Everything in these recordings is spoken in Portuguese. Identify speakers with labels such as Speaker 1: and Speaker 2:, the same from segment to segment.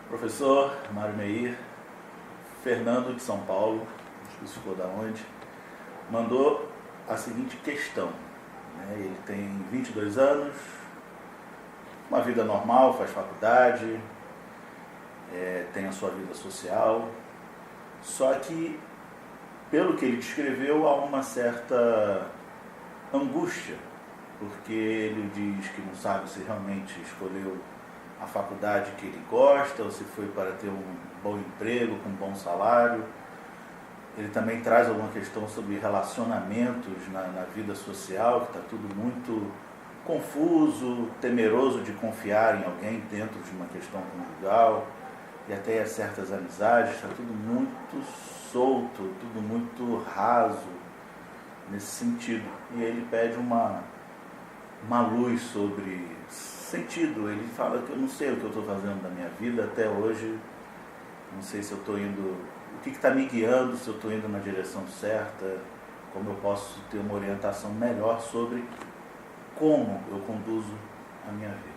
Speaker 1: Professor Mário Meir, Fernando de São Paulo, não ficou da onde, mandou a seguinte questão. Ele tem 22 anos, uma vida normal, faz faculdade, tem a sua vida social, só que, pelo que ele descreveu, há uma certa angústia, porque ele diz que não sabe se realmente escolheu a faculdade que ele gosta, ou se foi para ter um bom emprego, com um bom salário. Ele também traz alguma questão sobre relacionamentos na vida social, que está tudo muito confuso, temeroso de confiar em alguém dentro de uma questão conjugal, e até certas amizades, está tudo muito solto, tudo muito raso nesse sentido. E ele pede uma luz sobre sentido. Ele fala que eu não sei o que eu estou fazendo da minha vida até hoje, não sei se eu estou indo, o que está me guiando, se eu estou indo na direção certa, como eu posso ter uma orientação melhor sobre como eu conduzo a minha vida.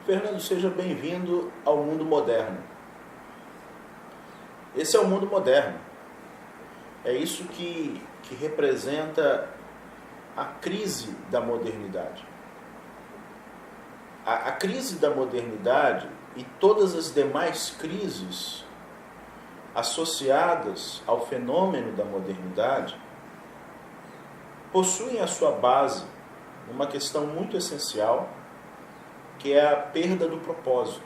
Speaker 2: Fernando, seja bem-vindo ao mundo moderno. Esse é o mundo moderno. É isso que representa a crise da modernidade. A crise da modernidade e todas as demais crises associadas ao fenômeno da modernidade possuem a sua base numa questão muito essencial, que é a perda do propósito.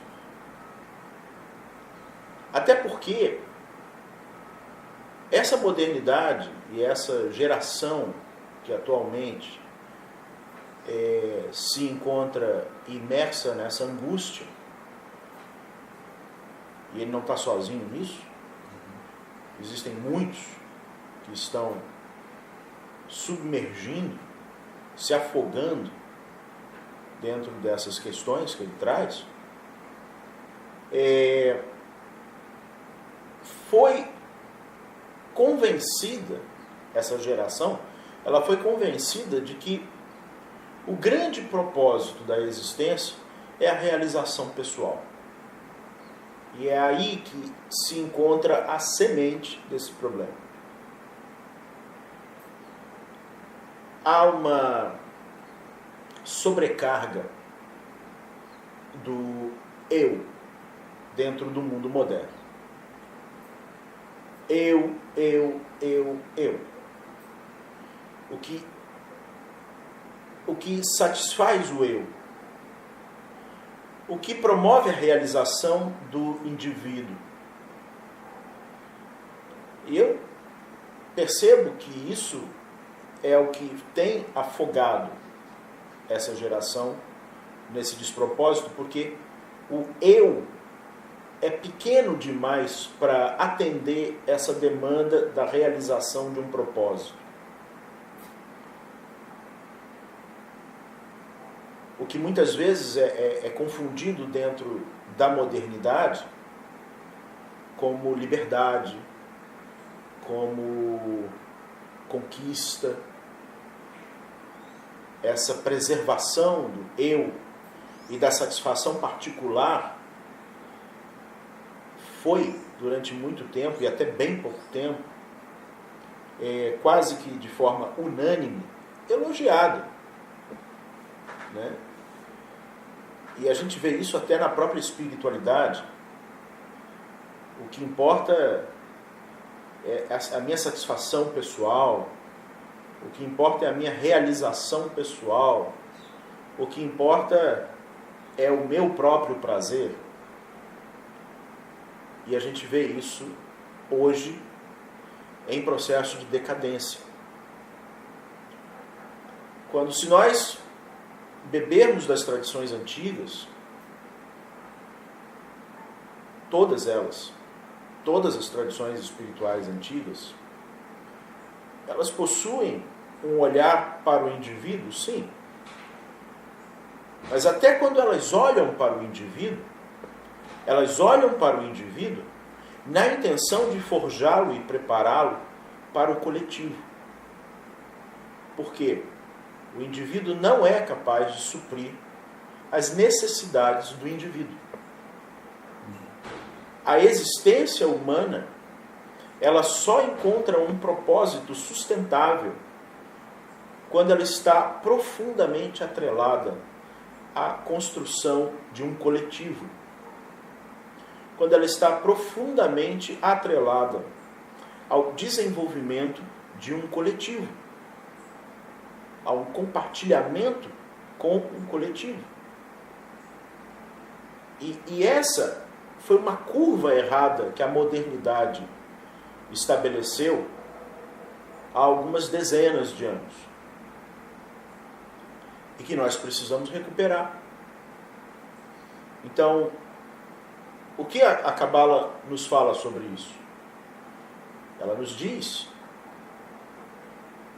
Speaker 2: Até porque essa modernidade e essa geração que atualmente se encontra imersa nessa angústia, e ele não está sozinho nisso, existem muitos que estão submergindo, se afogando dentro dessas questões que ele traz, foi convencida, essa geração, ela foi convencida de que o grande propósito da existência é a realização pessoal. E é aí que se encontra a semente desse problema. Há uma sobrecarga do eu dentro do mundo moderno. Eu. O que satisfaz o eu, o que promove a realização do indivíduo. E eu percebo que isso é o que tem afogado essa geração nesse despropósito, porque o eu é pequeno demais para atender essa demanda da realização de um propósito. O que muitas vezes é confundido dentro da modernidade como liberdade, como conquista, essa preservação do eu e da satisfação particular foi, durante muito tempo, e até bem pouco tempo, quase que de forma unânime, elogiada, né? E a gente vê isso até na própria espiritualidade. O que importa é a minha satisfação pessoal, o que importa é a minha realização pessoal, o que importa é o meu próprio prazer. E a gente vê isso hoje em processo de decadência. Quando, se nós bebermos das tradições antigas, todas elas, todas as tradições espirituais antigas, elas possuem um olhar para o indivíduo, sim. Mas até quando elas olham para o indivíduo na intenção de forjá-lo e prepará-lo para o coletivo. Porque o indivíduo não é capaz de suprir as necessidades do indivíduo. A existência humana, ela só encontra um propósito sustentável quando ela está profundamente atrelada à construção de um coletivo. Quando ela está profundamente atrelada ao desenvolvimento de um coletivo, a um compartilhamento com um coletivo. E essa foi uma curva errada que a modernidade estabeleceu há algumas dezenas de anos. E que nós precisamos recuperar. Então, o que a Cabala nos fala sobre isso? Ela nos diz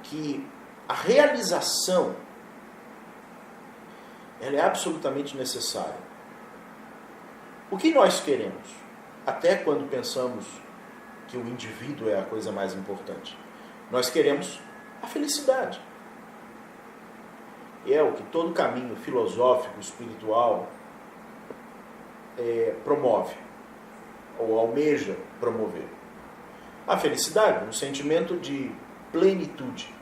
Speaker 2: que a realização ela é absolutamente necessária. O que nós queremos? Até quando pensamos que o indivíduo é a coisa mais importante. Nós queremos a felicidade. E é o que todo caminho filosófico, espiritual promove, ou almeja promover. A felicidade, um sentimento de plenitude.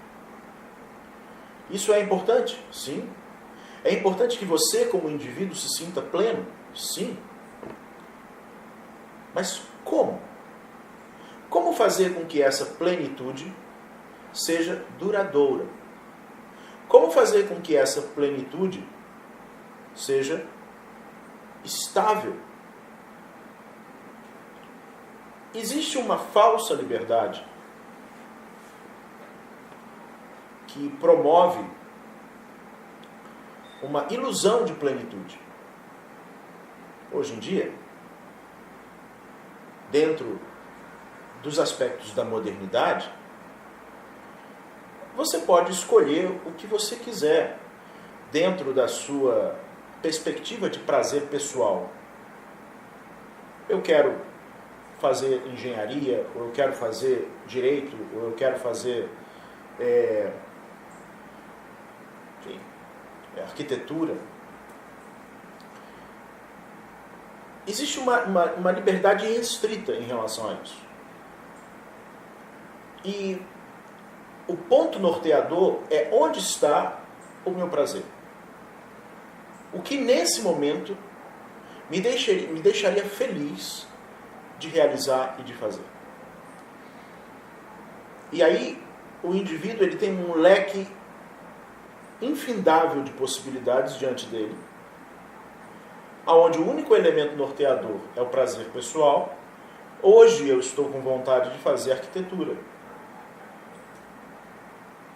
Speaker 2: Isso é importante? Sim. É importante que você, como indivíduo, se sinta pleno? Sim. Mas como? Como fazer com que essa plenitude seja duradoura? Como fazer com que essa plenitude seja estável? Existe uma falsa liberdade que promove uma ilusão de plenitude. Hoje em dia, dentro dos aspectos da modernidade, você pode escolher o que você quiser dentro da sua perspectiva de prazer pessoal. Eu quero fazer engenharia, ou eu quero fazer direito, ou eu quero fazer arquitetura. Existe uma liberdade restrita em relação a isso. E o ponto norteador é onde está o meu prazer. O que nesse momento me deixaria feliz de realizar e de fazer. E aí o indivíduo ele tem um leque infindável de possibilidades diante dele, onde o único elemento norteador é o prazer pessoal. Hoje eu estou com vontade de fazer arquitetura.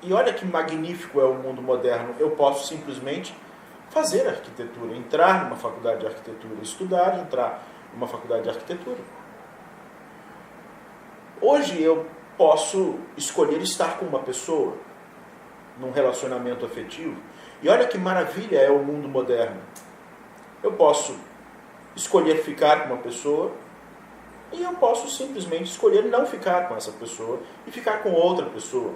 Speaker 2: E olha que magnífico é o mundo moderno. Eu posso simplesmente fazer arquitetura, entrar numa faculdade de arquitetura, estudar, entrar numa faculdade de arquitetura. Hoje eu posso escolher estar com uma pessoa num relacionamento afetivo. E olha que maravilha é o mundo moderno. Eu posso escolher ficar com uma pessoa e eu posso simplesmente escolher não ficar com essa pessoa e ficar com outra pessoa.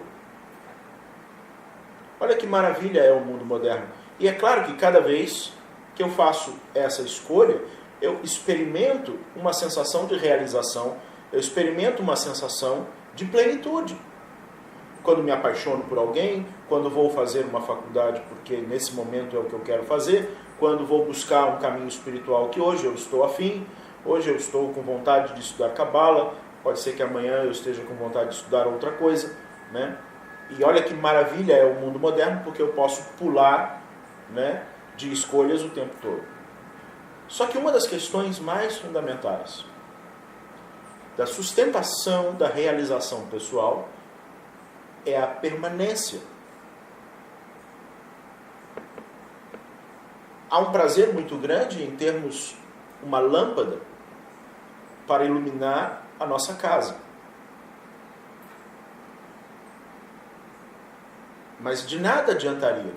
Speaker 2: Olha que maravilha é o mundo moderno. E é claro que cada vez que eu faço essa escolha, eu experimento uma sensação de realização, eu experimento uma sensação de plenitude. Quando me apaixono por alguém, quando vou fazer uma faculdade porque nesse momento é o que eu quero fazer, quando vou buscar um caminho espiritual que hoje eu estou afim, hoje eu estou com vontade de estudar Cabala, pode ser que amanhã eu esteja com vontade de estudar outra coisa, né? E olha que maravilha é o mundo moderno, porque eu posso pular, né, de escolhas o tempo todo. Só que uma das questões mais fundamentais da sustentação da realização pessoal é a permanência. Há um prazer muito grande em termos uma lâmpada para iluminar a nossa casa. Mas de nada adiantaria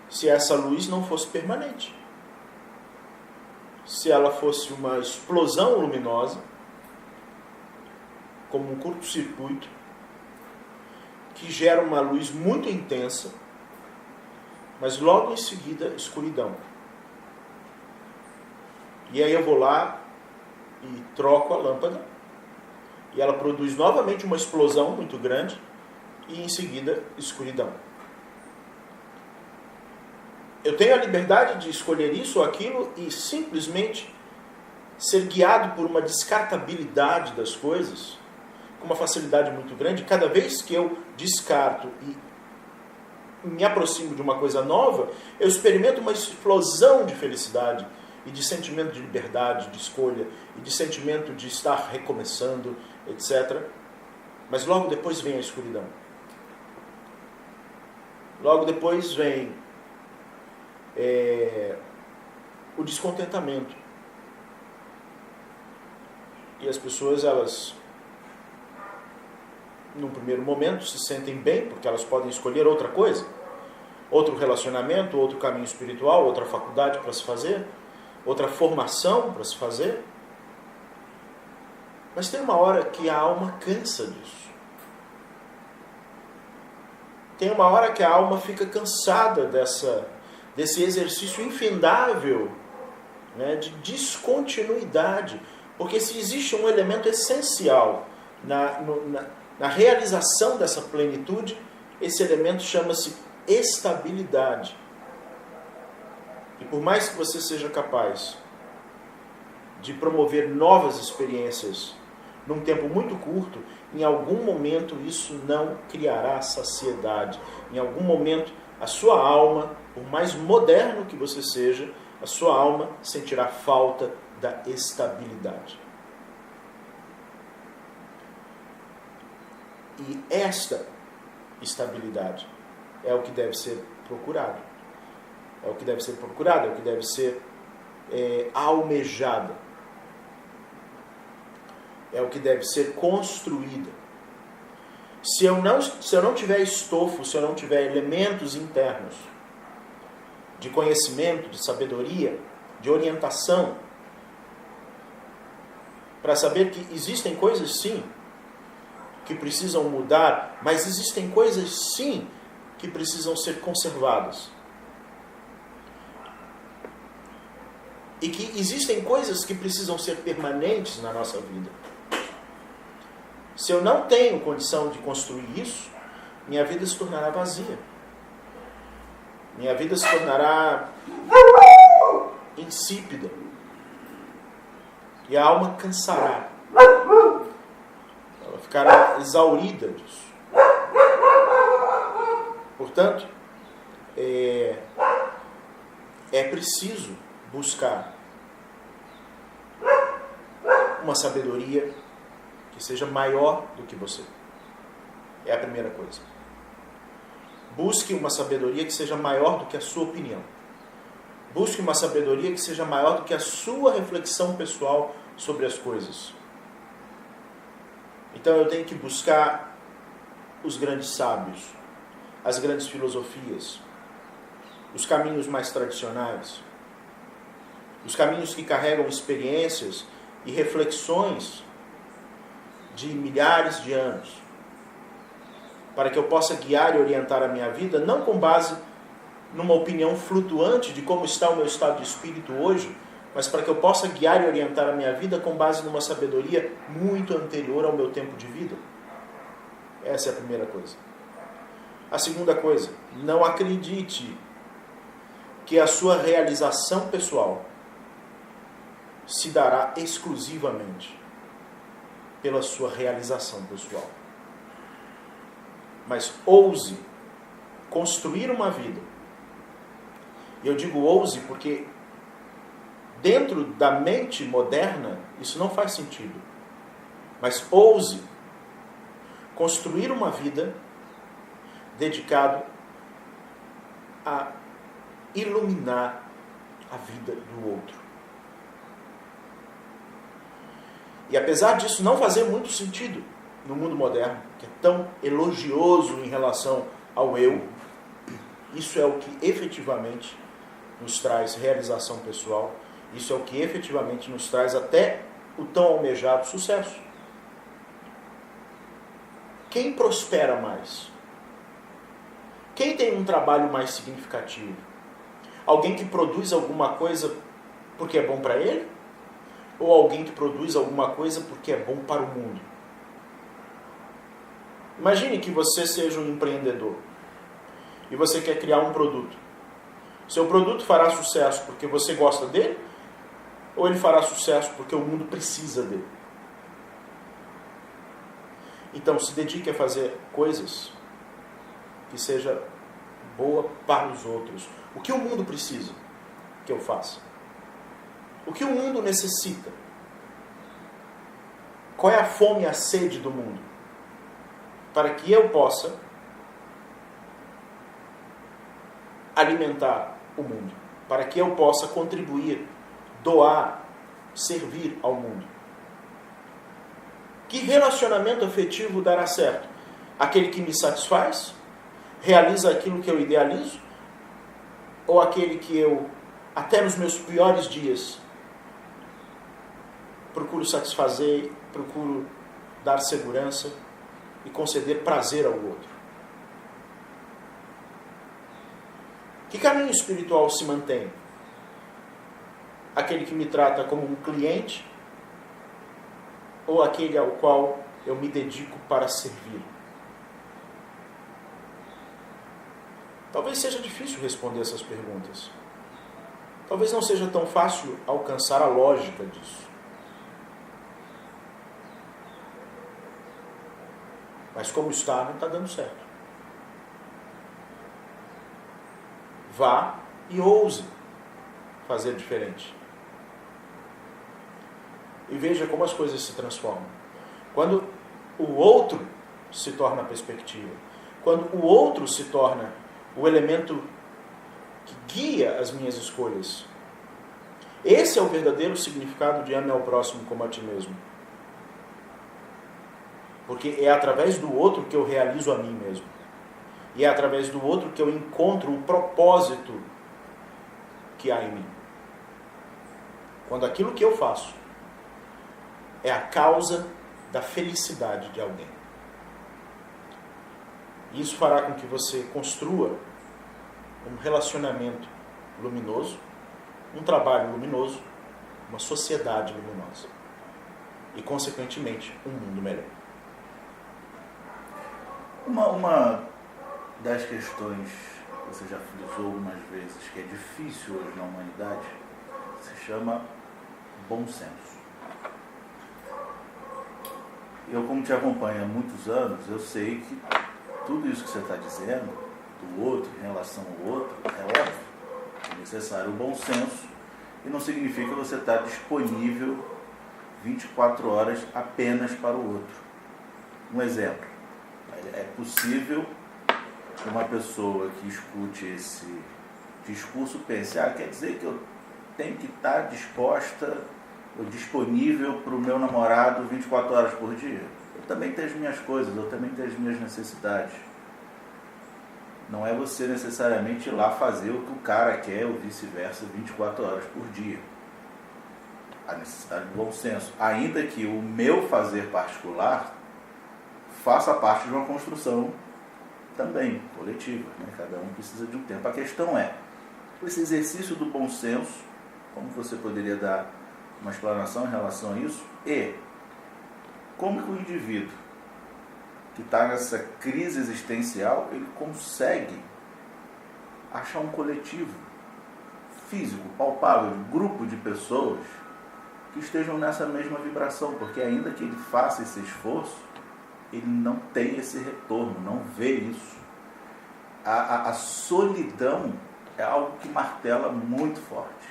Speaker 2: se essa luz não fosse permanente. se ela fosse uma explosão luminosa, como um curto-circuito, que gera uma luz muito intensa, mas logo em seguida escuridão. E aí eu vou lá e troco a lâmpada, e ela produz novamente uma explosão muito grande, e em seguida escuridão. Eu tenho a liberdade de escolher isso ou aquilo e simplesmente ser guiado por uma descartabilidade das coisas, com uma facilidade muito grande. Cada vez que eu descarto e me aproximo de uma coisa nova, eu experimento uma explosão de felicidade e de sentimento de liberdade, de escolha, e de sentimento de estar recomeçando, etc. Mas logo depois vem a escuridão. Logo depois vem o descontentamento. E as pessoas, elas, num primeiro momento, se sentem bem, porque elas podem escolher outra coisa, outro relacionamento, outro caminho espiritual, outra faculdade para se fazer, outra formação para se fazer. Mas tem uma hora que a alma cansa disso. Tem uma hora que a alma fica cansada desse exercício infindável, né, de descontinuidade. Porque se existe um elemento essencial na realização dessa plenitude, esse elemento chama-se estabilidade. E por mais que você seja capaz de promover novas experiências num tempo muito curto, em algum momento isso não criará saciedade. Em algum momento a sua alma, por mais moderno que você seja, a sua alma sentirá falta da estabilidade. E esta estabilidade é o que deve ser procurado. É o que deve ser procurado, é o que deve ser almejada. É o que deve ser construída. Se eu não tiver estofo, se eu não tiver elementos internos de conhecimento, de sabedoria, de orientação, para saber que existem coisas sim que precisam mudar, mas existem coisas sim que precisam ser conservadas. E que existem coisas que precisam ser permanentes na nossa vida. Se eu não tenho condição de construir isso, minha vida se tornará vazia. Minha vida se tornará insípida. E a alma cansará. Ela ficará exaurida disso. Portanto, é preciso buscar uma sabedoria que seja maior do que você. É a primeira coisa. Busque uma sabedoria que seja maior do que a sua opinião. Busque uma sabedoria que seja maior do que a sua reflexão pessoal sobre as coisas. Então eu tenho que buscar os grandes sábios, as grandes filosofias, os caminhos mais tradicionais, os caminhos que carregam experiências e reflexões de milhares de anos, para que eu possa guiar e orientar a minha vida, não com base numa opinião flutuante de como está o meu estado de espírito hoje, mas para que eu possa guiar e orientar a minha vida com base numa sabedoria muito anterior ao meu tempo de vida. Essa é a primeira coisa. A segunda coisa, não acredite que a sua realização pessoal se dará exclusivamente pela sua realização pessoal. Mas ouse construir uma vida. E eu digo ouse porque dentro da mente moderna isso não faz sentido. Mas ouse construir uma vida dedicado a iluminar a vida do outro. E apesar disso não fazer muito sentido no mundo moderno, que é tão elogioso em relação ao eu, isso é o que efetivamente nos traz realização pessoal, Isso é o que efetivamente nos traz até o tão almejado sucesso. Quem prospera mais? Quem tem um trabalho mais significativo? Alguém que produz alguma coisa porque é bom para ele? Ou alguém que produz alguma coisa porque é bom para o mundo? Imagine que você seja um empreendedor e você quer criar um produto. Seu produto fará sucesso porque você gosta dele? Ou ele fará sucesso porque o mundo precisa dele? Então se dedique a fazer coisas que seja boa para os outros. O que o mundo precisa que eu faça? O que o mundo necessita? Qual é a fome e a sede do mundo? Para que eu possa alimentar o mundo. Para que eu possa contribuir, doar, servir ao mundo. Que relacionamento afetivo dará certo? Aquele que me satisfaz? Realiza aquilo que eu idealizo? Ou aquele que eu, até nos meus piores dias, procuro satisfazer, procuro dar segurança e conceder prazer ao outro? Que caminho espiritual se mantém? Aquele que me trata como um cliente ou aquele ao qual eu me dedico para servir? Talvez seja difícil responder essas perguntas. Talvez não seja tão fácil alcançar a lógica disso. Mas como está, não está dando certo. Vá e ouse fazer diferente. E veja como as coisas se transformam. Quando o outro se torna a perspectiva, quando o outro se torna o elemento que guia as minhas escolhas, esse é o verdadeiro significado de ame ao próximo como a ti mesmo. Porque é através do outro que eu realizo a mim mesmo. E é através do outro que eu encontro o propósito que há em mim. Quando aquilo que eu faço é a causa da felicidade de alguém. Isso fará com que você construa um relacionamento luminoso, um trabalho luminoso, uma sociedade luminosa. E, consequentemente, um mundo melhor.
Speaker 1: Uma das questões que você já frisou algumas vezes, que é difícil hoje na humanidade, se chama bom senso. Eu, como te acompanho há muitos anos, eu sei que tudo isso que você está dizendo, do outro, em relação ao outro, é óbvio, é necessário o bom senso, e não significa que você está disponível 24 horas apenas para o outro. Um exemplo, é possível que uma pessoa que escute esse discurso pense, quer dizer que eu tenho que estar disposta ou disponível para o meu namorado 24 horas por dia. Eu também tenho as minhas coisas, eu também tenho as minhas necessidades. Não é você necessariamente ir lá fazer o que o cara quer ou vice-versa 24 horas por dia. A necessidade do bom senso. Ainda que o meu fazer particular faça parte de uma construção também coletiva, né? Cada um precisa de um tempo. A questão é, esse exercício do bom senso, como você poderia dar uma explanação em relação a isso, e como que o indivíduo que está nessa crise existencial, ele consegue achar um coletivo físico, palpável, um grupo de pessoas que estejam nessa mesma vibração, porque ainda que ele faça esse esforço, ele não tem esse retorno, não vê isso. A solidão é algo que martela muito forte,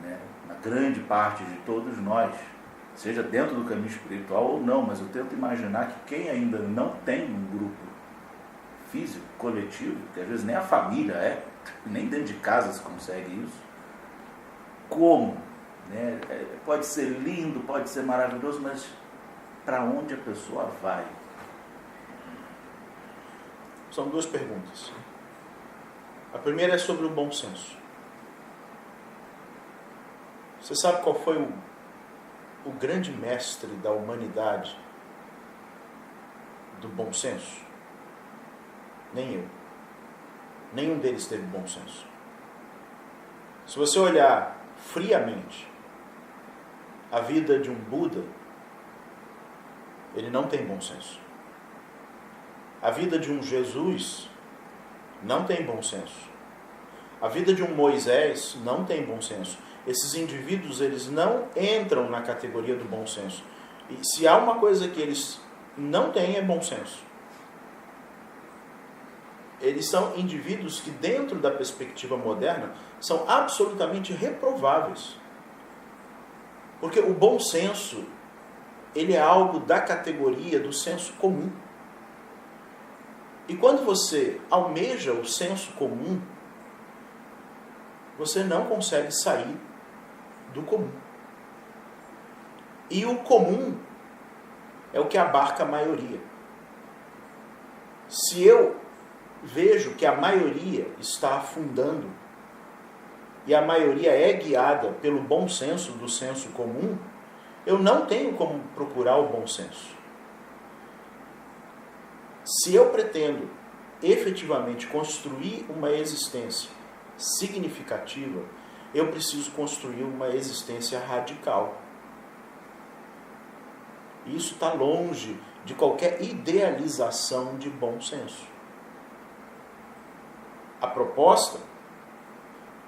Speaker 1: né? Na grande parte de todos nós, seja dentro do caminho espiritual ou não, mas eu tento imaginar que quem ainda não tem um grupo físico, coletivo, que às vezes nem a família nem dentro de casa se consegue isso, como? Né? Pode ser lindo, pode ser maravilhoso, mas para onde a pessoa vai?
Speaker 2: São duas perguntas. A primeira é sobre o bom senso. Você sabe qual foi o grande mestre da humanidade do bom senso? Nem eu. Nenhum deles teve bom senso. Se você olhar friamente a vida de um Buda, ele não tem bom senso. A vida de um Jesus não tem bom senso. A vida de um Moisés não tem bom senso. Esses indivíduos, eles não entram na categoria do bom senso. E se há uma coisa que eles não têm, é bom senso. Eles são indivíduos que, dentro da perspectiva moderna, são absolutamente reprováveis. Porque o bom senso, ele é algo da categoria do senso comum. E quando você almeja o senso comum, você não consegue sair do comum. E o comum é o que abarca a maioria. Se eu vejo que a maioria está afundando e a maioria é guiada pelo bom senso do senso comum, eu não tenho como procurar o bom senso. Se eu pretendo efetivamente construir uma existência significativa, eu preciso construir uma existência radical. Isso está longe de qualquer idealização de bom senso. A proposta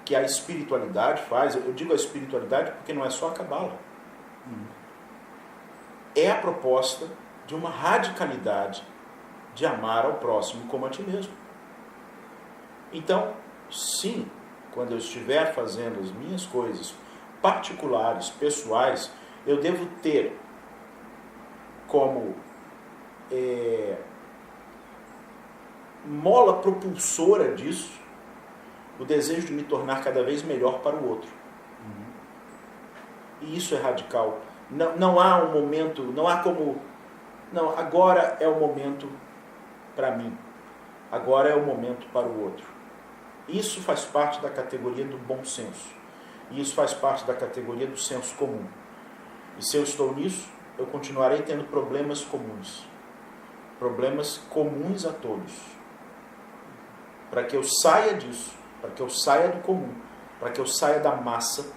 Speaker 2: que a espiritualidade faz, eu digo a espiritualidade porque não é só a cabala, é a proposta de uma radicalidade de amar ao próximo como a ti mesmo. Então, sim, quando eu estiver fazendo as minhas coisas particulares, pessoais, eu devo ter como mola propulsora disso o desejo de me tornar cada vez melhor para o outro. E isso é radical. Não há um momento, não há como... Não, agora é o momento para mim. Agora é o momento para o outro. Isso faz parte da categoria do bom senso. E isso faz parte da categoria do senso comum. E se eu estou nisso, eu continuarei tendo problemas comuns. Problemas comuns a todos. Para que eu saia disso, para que eu saia do comum, para que eu saia da massa,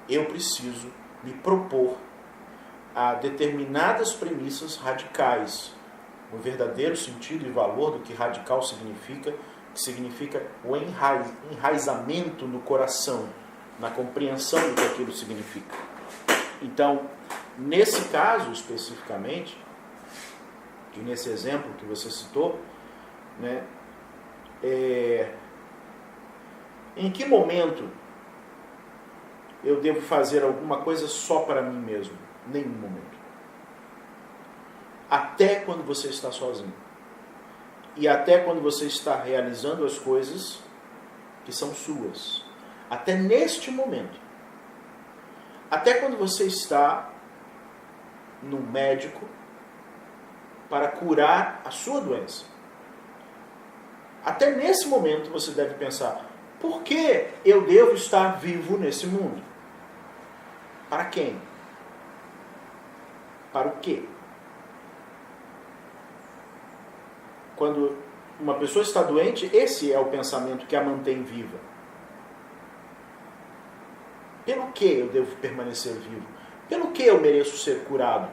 Speaker 2: eu preciso me propor a determinadas premissas radicais, no verdadeiro sentido e valor do que radical significa, que significa o enraizamento no coração, na compreensão do que aquilo significa. Então, nesse caso especificamente, e nesse exemplo que você citou, né, em que momento eu devo fazer alguma coisa só para mim mesmo? Nenhum momento. Até quando você está sozinho. E até quando você está realizando as coisas que são suas. Até neste momento. Até quando você está no médico para curar a sua doença. Até nesse momento você deve pensar: por que eu devo estar vivo nesse mundo? Para quem? Para o quê? Quando uma pessoa está doente, esse é o pensamento que a mantém viva. Pelo que eu devo permanecer vivo? Pelo que eu mereço ser curado?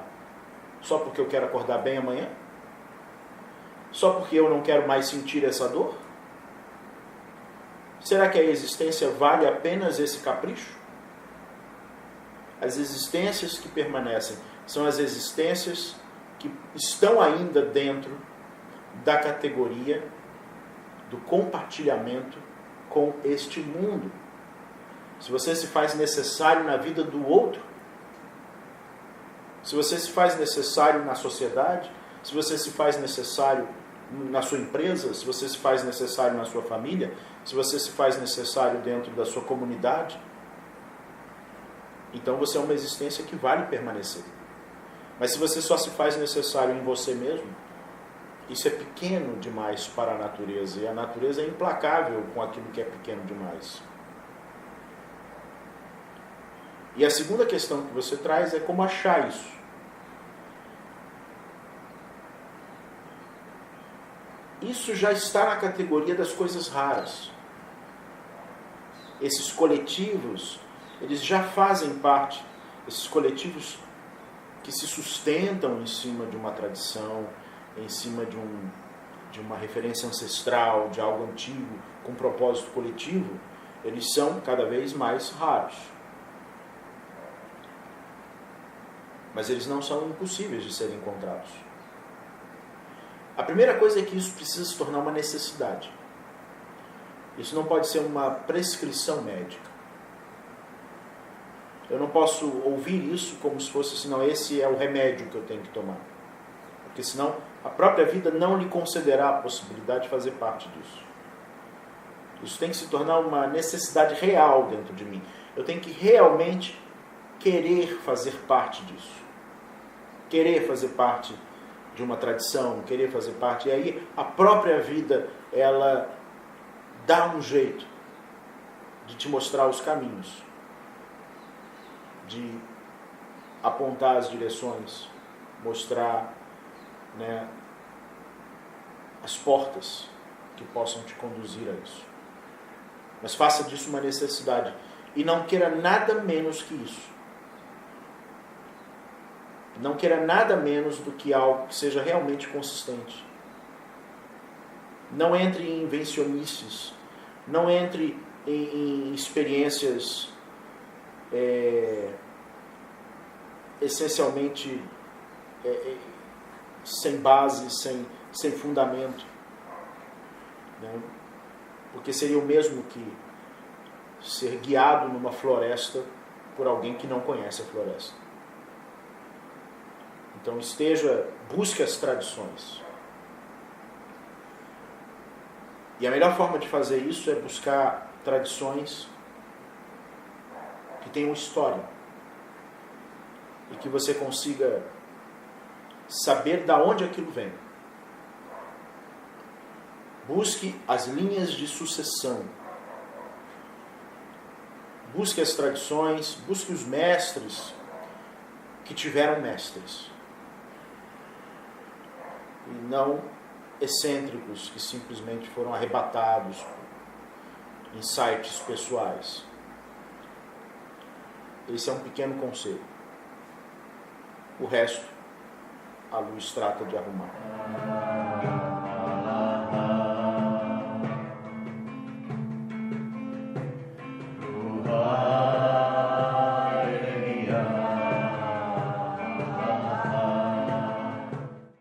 Speaker 2: Só porque eu quero acordar bem amanhã? Só porque eu não quero mais sentir essa dor? Será que a existência vale apenas esse capricho? As existências que permanecem são as existências que estão ainda dentro da categoria do compartilhamento com este mundo. Se você se faz necessário na vida do outro, se você se faz necessário na sociedade, se você se faz necessário na sua empresa, se você se faz necessário na sua família, se você se faz necessário dentro da sua comunidade, então você é uma existência que vale permanecer. Mas se você só se faz necessário em você mesmo, isso é pequeno demais para a natureza, e a natureza é implacável com aquilo que é pequeno demais. E a segunda questão que você traz é como achar isso. Isso já está na categoria das coisas raras. Esses coletivos, eles já fazem parte, esses coletivos que se sustentam em cima de uma tradição, em cima de uma referência ancestral, de algo antigo, com propósito coletivo, eles são cada vez mais raros. Mas eles não são impossíveis de serem encontrados. A primeira coisa é que isso precisa se tornar uma necessidade. Isso não pode ser uma prescrição médica. Eu não posso ouvir isso como se fosse assim, não, esse é o remédio que eu tenho que tomar. Porque senão a própria vida não lhe concederá a possibilidade de fazer parte disso. Isso tem que se tornar uma necessidade real dentro de mim. Eu tenho que realmente querer fazer parte disso. Querer fazer parte de uma tradição, querer fazer parte. E aí a própria vida, ela dá um jeito de te mostrar os caminhos, de apontar as direções, mostrar, né, as portas que possam te conduzir a isso. Mas faça disso uma necessidade. E não queira nada menos que isso. Não queira nada menos do que algo que seja realmente consistente. Não entre em invencionices. Não entre em experiências essencialmente sem base, sem fundamento. Né? Porque seria o mesmo que ser guiado numa floresta por alguém que não conhece a floresta. Então busque as tradições. E a melhor forma de fazer isso é buscar tradições que tenham história. E que você consiga saber de onde aquilo vem. Busque as linhas de sucessão. Busque as tradições, busque os mestres que tiveram mestres. E não excêntricos que simplesmente foram arrebatados por insights pessoais. Esse é um pequeno conselho. O resto, a luz trata de arrumar.